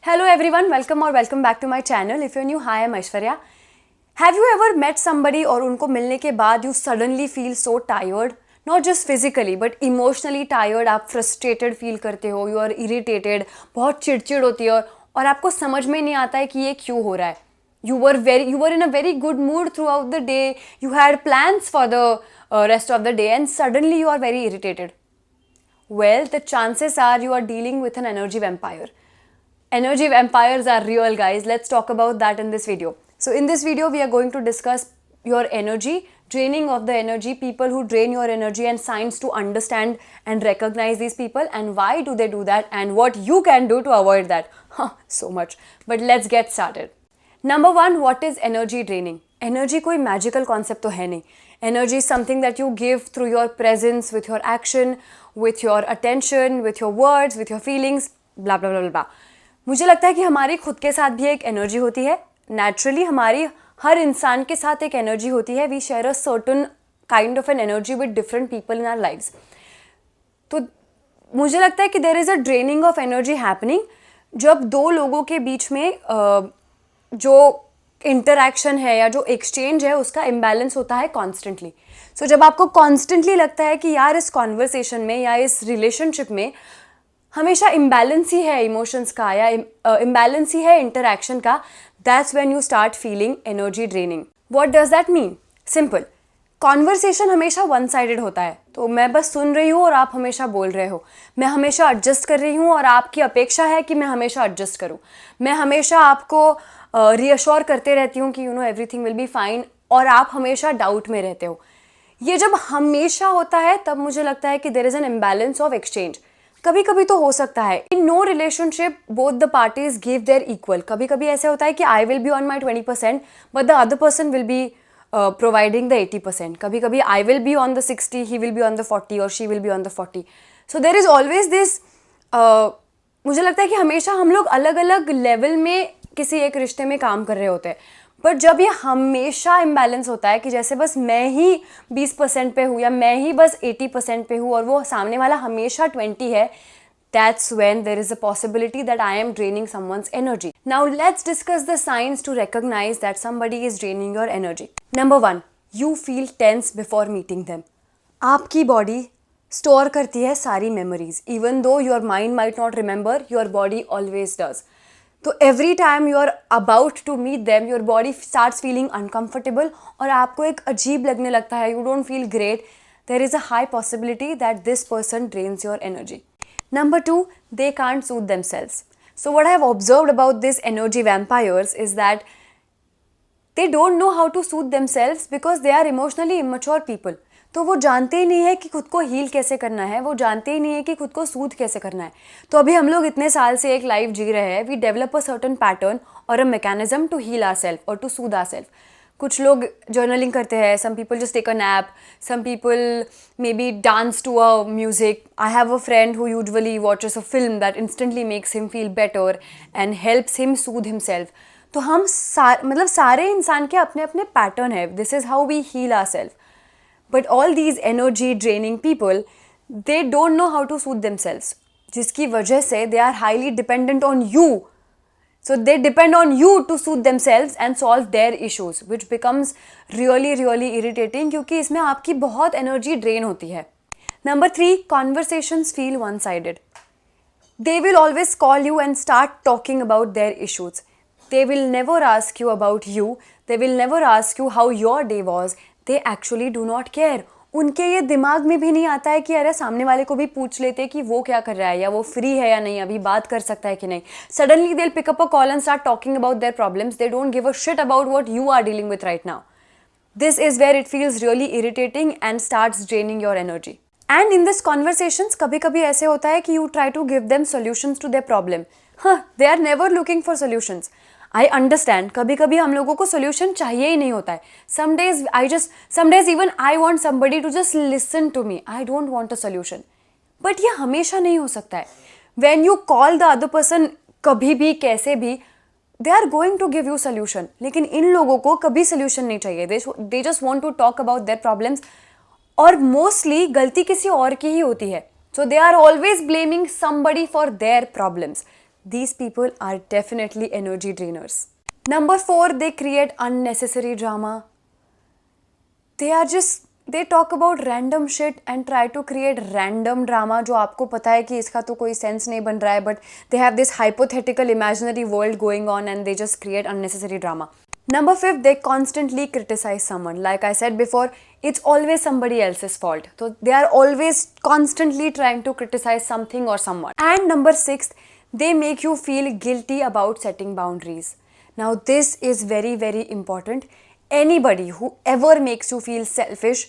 Hello everyone, welcome back to my channel. If you're new, hi, I'm Aishwarya. Have you ever met somebody और उनको मिलने के बाद you suddenly feel so tired? Not just physically but emotionally tired. आप frustrated feel करते हो, you are irritated, बहुत चिड़चिड़ होती है और आपको समझ में नहीं आता है कि ये क्यों हो रहा है. You were in a very good mood throughout the day. You had plans for the rest of the day and suddenly you are very irritated. Well, the chances are you are dealing with an energy vampire. Energy vampires are real, guys. Let's talk about that in this video. So in this video, we are going to discuss your energy, draining of the energy, people who drain your energy and signs to understand and recognize these people and why do they do that and what you can do to avoid that. So much. But let's get started. Number one, what is energy draining? Energy कोई magical concept तो है नहीं. Energy is something that you give through your presence, with your action, with your attention, with your words, with your feelings, blah blah blah blah. मुझे लगता है कि हमारी खुद के साथ भी एक एनर्जी होती है. नेचुरली हमारी हर इंसान के साथ एक एनर्जी होती है. We share a certain kind of an energy with different people in our lives. तो मुझे लगता है कि there is a draining of energy happening जब दो लोगों के बीच में जो इंटरैक्शन है या जो एक्सचेंज है उसका इम्बैलेंस होता है कॉन्स्टेंटली. सो जब आपको कॉन्स्टेंटली लगता है कि यार इस कॉन्वर्सेशन में या इस रिलेशनशिप में हमेशा इम्बैलेंस ही है इमोशंस का या इम्बैलेंस ही है इंटरैक्शन का, that's when you start feeling energy draining. What does that mean? Simple. Conversation हमेशा वन साइडेड होता है. तो मैं बस सुन रही हूँ और आप हमेशा बोल रहे हो. मैं हमेशा एडजस्ट कर रही हूँ और आपकी अपेक्षा है कि मैं हमेशा एडजस्ट करूँ. मैं हमेशा आपको रीअश्योर करते रहती हूँ कि एवरीथिंग विल बी फाइन और आप हमेशा डाउट में रहते हो. ये जब हमेशा होता है तब मुझे लगता है कि there is an imbalance of exchange. कभी कभी तो हो सकता है in no relationship both the parties give their equal. कभी कभी ऐसे होता है कि I will be on my 20% but the other person will be providing the 80%. कभी कभी I will be on the 60, he will be on the 40 और she will be on the 40. So there is always this. मुझे लगता है कि हमेशा हम लोग अलग अलग लेवल में किसी एक रिश्ते में काम कर रहे होते हैं. बट जब ये हमेशा इम्बैलेंस होता है कि जैसे बस मैं ही 20% पे हूँ या मैं ही बस 80% पे हूँ और वो सामने वाला हमेशा 20 है, that's when there is a possibility that I am draining someone's energy. Now let's discuss the signs to recognize that somebody is draining your energy. Number 1, you feel tense before meeting them. आपकी body store करती है सारी memories. Even though your mind might not remember, your body always does. तो every time you are about to meet them your body starts feeling uncomfortable और आपको एक अजीब लगने लगता है. You don't feel great. There is a high possibility that this person drains your energy. Number 2, they can't soothe themselves. So what I have observed about this energy vampires is that they don't know how to soothe themselves because they are emotionally immature people. तो वो जानते ही नहीं है कि खुद को heal कैसे करना है, वो जानते ही नहीं है कि खुद को सूद कैसे करना है. तो अभी हम लोग इतने साल से एक लाइफ जी रहे हैं. We develop a certain pattern और a mechanism to heal ourselves और टू सूद आवरसेल्फ. कुछ लोग जर्नलिंग करते हैं. Some people just take a nap. Some people may be dance to a music. I have a friend who usually watches a film that instantly makes him feel better and helps him soothe himself. तो हम सारे इंसान के अपने अपने pattern है. This is how we heal ourselves. But all these energy draining people, they don't know how to soothe themselves. जिसकी वजह से they are highly dependent on you. So they depend on you to soothe themselves and solve their issues, which becomes really really irritating क्योंकि इसमें आपकी बहुत energy drain होती है. Number 3, conversations feel one-sided. They will always call you and start talking about their issues. They will never ask you about you. They will never ask you how your day was. They actually do not care. उनके ये दिमाग में भी नहीं आता है कि अरे सामने वाले को भी पूछ लेते कि वो क्या कर रहा है या वो फ्री है या नहीं, अभी बात कर सकता है कि नहीं. Suddenly they'll pick up a call and start talking about their problems. They don't give a shit about what you are dealing with right now. This is where it feels really irritating and starts draining your energy. And in this conversations कभी कभी ऐसे होता है कि you try to give them solutions to their problem. They are never looking for solutions. I understand. कभी कभी हम लोगों को सोल्यूशन चाहिए ही नहीं होता है. Some days even I want somebody to just listen to me. I don't want a solution. But ये हमेशा नहीं हो सकता है. When you call the other person कभी भी कैसे भी, they are going to give you solution. लेकिन इन लोगों को कभी सोल्यूशन नहीं चाहिए. They just want to talk about their problems और मोस्टली गलती किसी और की ही होती है. सो दे are always blaming somebody for their problems. these people are definitely energy drainers. Number 4, they create unnecessary drama. They talk about random shit and try to create random drama जो आपको पता है कि इसका तो कोई सेंस नहीं बन रहा है, but they have this hypothetical imaginary world going on and they just create unnecessary drama. Number 5, they constantly criticize someone. Like I said before, it's always somebody else's fault. So they are always constantly trying to criticize something or someone. And number 6, they make you feel guilty about setting boundaries. Now this is very, very important. Anybody who ever makes you feel selfish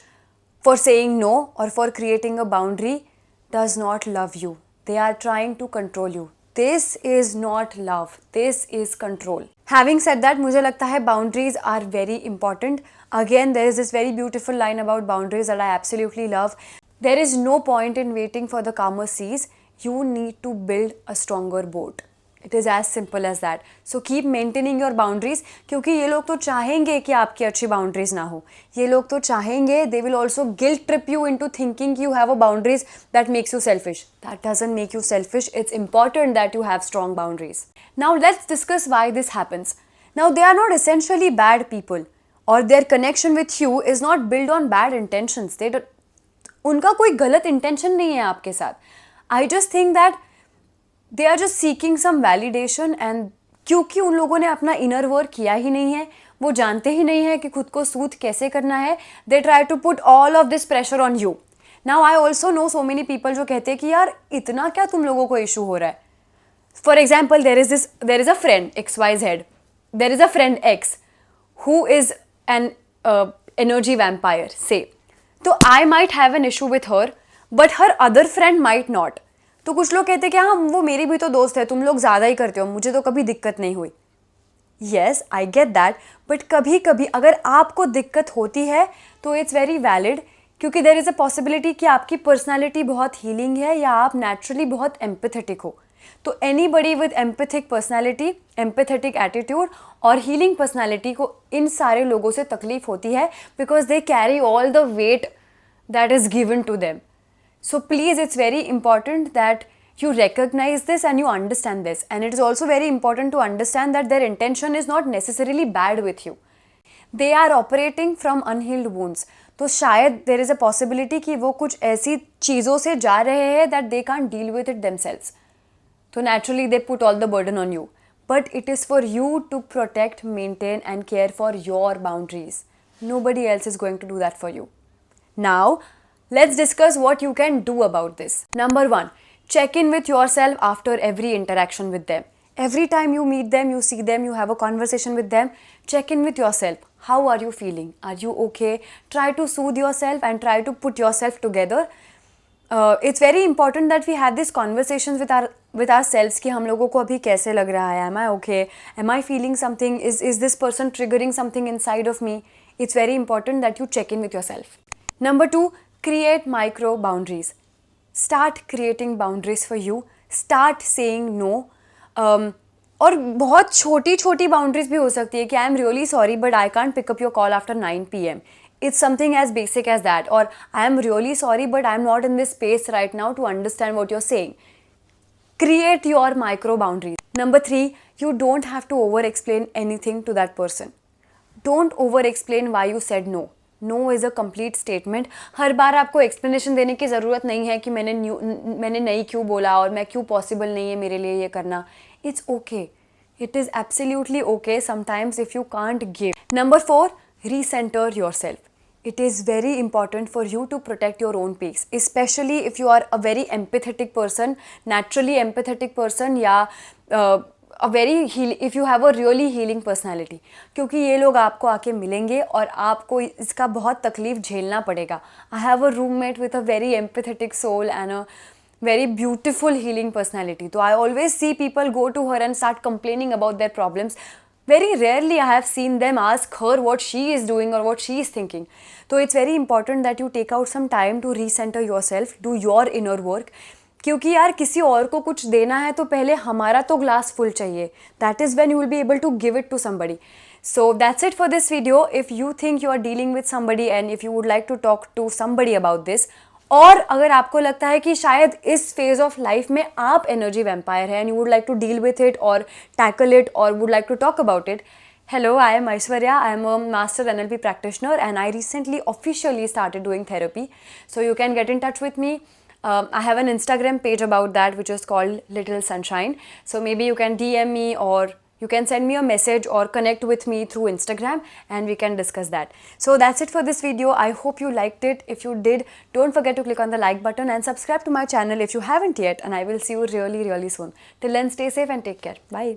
for saying no or for creating a boundary does not love you. They are trying to control you. This is not love. This is control. Having said that, मुझे लगता है boundaries are very important. Again, there is this very beautiful line about boundaries that I absolutely love. There is no point in waiting for the calmer seas. You need to build a stronger boat. It is as simple as that. So keep maintaining your boundaries, क्योंकि ये लोग तो चाहेंगे कि आपकी अच्छी boundaries ना हो. ये लोग तो चाहेंगे, they will also guilt trip you into thinking you have a boundaries that makes you selfish. That doesn't make you selfish. It's important that you have strong boundaries. Now let's discuss why this happens. Now they are not essentially bad people, or their connection with you is not built on bad intentions. उनका कोई गलत intention नहीं है आपके साथ. I just think that they are just seeking some validation, and क्योंकि उन लोगों ने अपना inner work किया ही नहीं है, वो जानते ही नहीं है कि खुद को सूद कैसे करना है, they try to put all of this pressure on you. Now I also know so many people जो कहते हैं कि यार इतना क्या तुम लोगों को issue हो रहा है. For example, there is a friend XYZ, there is a friend X who is an energy vampire, say. तो I might have an issue with her, but her other friend might not. तो कुछ लोग कहते हैं कि हाँ वो मेरी भी तो दोस्त है, तुम लोग ज़्यादा ही करते हो, मुझे तो कभी दिक्कत नहीं हुई. Yes, I get that, but कभी कभी अगर आपको दिक्कत होती है तो इट्स वेरी वैलिड, क्योंकि देयर इज़ अ पॉसिबिलिटी कि आपकी पर्सनालिटी बहुत हीलिंग है या आप नेचुरली बहुत एम्पैथेटिक हो. तो anybody with empathic personality, empathetic attitude और हीलिंग पर्सनालिटी को इन सारे लोगों से तकलीफ होती है, because they carry all the weight that is given to them. So please, it's very important that you recognize this and you understand this. And it is also very important to understand that their intention is not necessarily bad with you. They are operating from unhealed wounds. तो शायद there is a possibility कि वो कुछ ऐसी चीज़ों से जा रहे हैं that they can't deal with it themselves. So naturally they put all the burden on you. But it is for you to protect, maintain and care for your boundaries. Nobody else is going to do that for you. Now, let's discuss what you can do about this. Number 1, check in with yourself after every interaction with them. Every time you meet them, you see them, you have a conversation with them, check in with yourself. How are you feeling? Are you okay? Try to soothe yourself and try to put yourself together. It's very important that we have these conversations with ourselves कि हम लोगों को अभी कैसे लग रहा है. Am I okay? Am I feeling something? Is this person triggering something inside of me? It's very important that you check in with yourself. Number 2, create micro boundaries. Start creating boundaries for you. Start saying no. और बहुत छोटी छोटी boundaries भी हो सकती है कि I am really sorry but I can't pick up your call after 9 PM. It's something as basic as that. Or I am really sorry but I am not in this space right now to understand what you're saying. Create your micro boundaries. Number 3, you don't have to over explain anything to that person. Don't over explain why you said no. No is a complete statement. हर बार आपको explanation देने की ज़रूरत नहीं है कि मैंने नहीं क्यों बोला और मैं क्यों पॉसिबल नहीं है मेरे लिए ये करना. It's okay. It is absolutely okay sometimes if you can't give. Number 4, recenter yourself. It is very important for you to protect your own peace, especially if you are a very empathetic person, naturally empathetic person, या if you have a really healing personality. क्योंकि ये लोग आपको आके मिलेंगे और आपको इसका बहुत तकलीफ झेलना पड़ेगा. I have a roommate with a very empathetic soul and a very beautiful healing personality. So I always see people go to her and start complaining about their problems. Very rarely I have seen them ask her what she is doing or what she is thinking. So it's very important that you take out some time to recenter yourself, do your inner work. क्योंकि यार किसी और को कुछ देना है तो पहले हमारा तो ग्लास फुल चाहिए. That is when you will be able to give it to somebody. So that's it for this video. If you think you are dealing with somebody and if you would like to talk to somebody about this, और अगर आपको लगता है कि शायद इस phase of life में आप एनर्जी वैम्पायर है and you would like to deal with it और टैकल इट और would like to talk about it, hello, I am Aishwarya. I am a master NLP practitioner and I recently officially started doing therapy. So you can get in touch with me. I have an Instagram page about that which is called Little Sunshine. So maybe you can DM me or you can send me a message or connect with me through Instagram and we can discuss that. So that's it for this video. I hope you liked it. If you did, don't forget to click on the like button and subscribe to my channel if you haven't yet, and I will see you really, really soon. Till then, stay safe and take care. Bye.